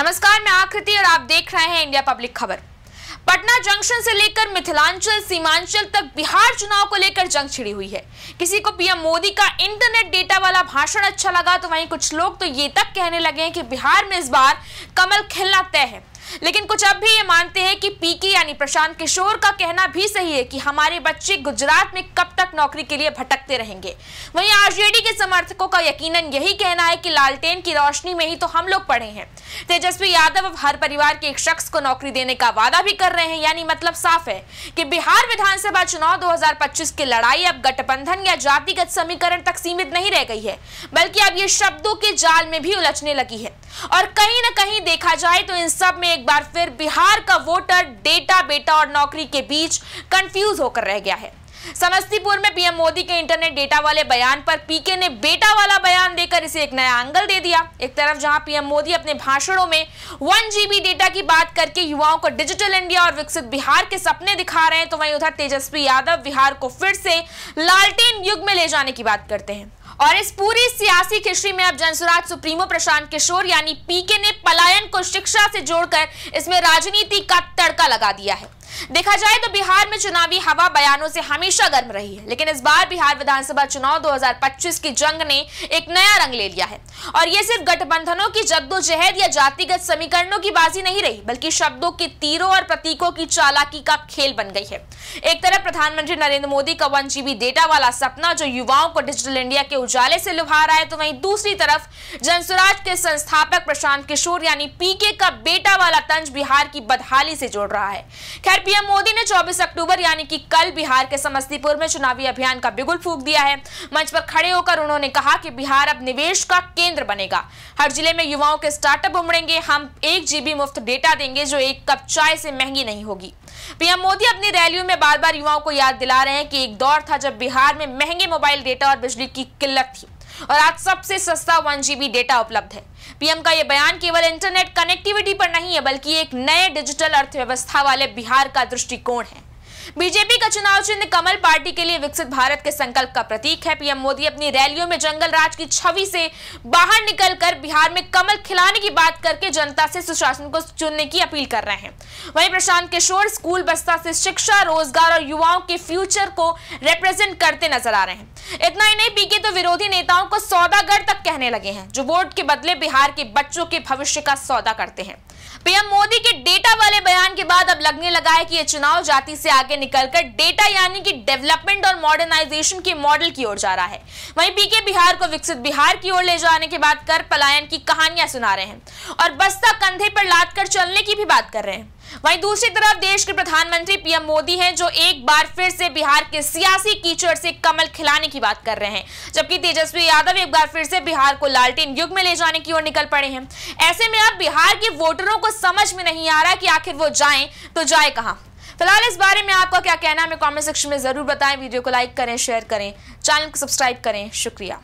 नमस्कार, मैं आकृति और आप देख रहे हैं इंडिया पब्लिक खबर। पटना जंक्शन से लेकर मिथिलांचल सीमांचल तक बिहार चुनाव को लेकर जंग छिड़ी हुई है। किसी को पीएम मोदी का इंटरनेट डेटा वाला भाषण अच्छा लगा तो वहीं कुछ लोग तो ये तक कहने लगे हैं कि बिहार में इस बार कमल खिलना तय है। लेकिन कुछ अब भी ये मानते हैं कि पीके यानी प्रशांत किशोर का कहना भी सही है कि हमारे बच्चे गुजरात में कब तक नौकरी के लिए भटकते रहेंगे। वहीं आरजेडी के समर्थकों का यकीनन यही कहना है कि लालटेन की रोशनी में ही तो हम लोग पढ़े हैं। तेजस्वी यादव अब हर परिवार के एक शख्स को नौकरी देने का वादा भी कर रहे हैं, यानी मतलब साफ है कि बिहार विधानसभा चुनाव 2025 की लड़ाई अब गठबंधन या जातिगत समीकरण तक सीमित नहीं रह गई है, बल्कि अब ये शब्दों के जाल में भी उलझने लगी है। और कहीं न कहीं देखा जाए तो इन सब में एक बार फिर बिहार का वोटर डेटा बेटा और नौकरी के बीच कंफ्यूज होकर रह गया है। समस्तीपुर में पीएम मोदी के इंटरनेट डेटा वाले बयान पर पीके ने बेटा वाला बयान देकर इसे एक नया एंगल दे दिया। एक तरफ जहां पीएम मोदी अपने भाषणों में 1 GB डेटा की बात करके युवाओं को डिजिटल इंडिया और विकसित बिहार के सपने दिखा रहे हैं, तो वहीं उधर तेजस्वी यादव बिहार को फिर से लालटेन युग में ले जाने की बात करते हैं। और इस पूरी सियासी खिचड़ी में अब जनसुराज सुप्रीमो प्रशांत किशोर यानी पीके ने पलायन को शिक्षा से जोड़कर इसमें राजनीति का तड़का लगा दिया है। देखा जाए तो बिहार में चुनावी हवा बयानों से हमेशा गर्म रही है, लेकिन इस बार बिहार विधानसभा चुनाव 2025 की जंग ने एक नया रंग ले लिया है। और ये सिर्फ गठबंधनों की जद्दोजहद या जातिगत समीकरणों की बाजी नहीं रही, बल्कि शब्दों के तीरों और प्रतीकों की चालाकी का खेल बन गई है। एक तरफ प्रधानमंत्री नरेंद्र मोदी का 1 GB डेटा वाला सपना जो युवाओं को डिजिटल इंडिया के उजाले से लुभा रहा है, तो वहीं दूसरी तरफ जनसुराज के संस्थापक प्रशांत किशोर यानी पीके का बेटा वाला तंज बिहार की बदहाली से जोड़ रहा है। खैर, पीएम मोदी ने 24 अक्टूबर यानी कि कल बिहार के समस्तीपुर में चुनावी अभियान का बिगुल फूंक दिया है। मंच पर खड़े होकर उन्होंने कहा कि बिहार अब निवेश का केंद्र बनेगा। हर जिले में युवाओं के स्टार्टअप उमड़ेंगे। हम 1 GB मुफ्त डेटा देंगे जो एक कप चाय से महंगी नहीं होगी। पीएम मोदी अपनी रैलियों में बार बार युवाओं को याद दिला रहे हैं कि एक दौर था जब बिहार में महंगे मोबाइल डेटा और बिजली की किल्लत थी और आज सबसे सस्ता 1 GB डेटा उपलब्ध है। पीएम का यह बयान केवल इंटरनेट कनेक्टिविटी पर नहीं है, बल्कि एक नए डिजिटल अर्थव्यवस्था वाले बिहार का दृष्टिकोण है। बीजेपी का चुनाव चिन्ह कमल पार्टी के लिए विकसित भारत के संकल्प का प्रतीक है। पीएम मोदी अपनी रैलियों में जंगल राज की छवि से बाहर निकलकर बिहार में कमल खिलाने की बात करके जनता से सुशासन को चुनने की अपील कर रहे हैं। वहीं प्रशांत किशोर स्कूल बस्ता से शिक्षा, रोजगार और युवाओं के फ्यूचर को रिप्रेजेंट करते नजर आ रहे हैं। इतना ही नहीं, पीके तो विरोधी नेताओं को सौदागर तक कहने लगे हैं, जो वोट के बदले बिहार के बच्चों के भविष्य का सौदा करते हैं। पीएम मोदी के डेटा वाले बयान के बाद अब लगने लगा है कि यह चुनाव जाति से आगे निकलकर डेटा यानी कि डेवलपमेंट और मॉडर्नाइजेशन के मॉडल की ओर जा रहा है। वहीं पीके बिहार को विकसित बिहार की ओर ले जाने के बाद कर पलायन की कहानियां सुना रहे हैं और बस्ता कंधे पर लाद कर चलने की भी बात कर रहे हैं। वहीं दूसरी तरफ देश के प्रधानमंत्री पीएम मोदी हैं, जो एक बार फिर से बिहार के सियासी कीचड़ से कमल खिलाने की बात कर रहे हैं, जबकि तेजस्वी यादव एक बार फिर से बिहार को लालटेन युग में ले जाने की ओर निकल पड़े हैं। ऐसे में अब बिहार के वोटरों को समझ में नहीं आ रहा कि आखिर वो जाएं तो जाए कहां। फिलहाल इस बारे में आपका क्या कहना है, हमें कमेंट सेक्शन में जरूर बताएं। वीडियो को लाइक करें, शेयर करें, चैनल को सब्सक्राइब करें। शुक्रिया।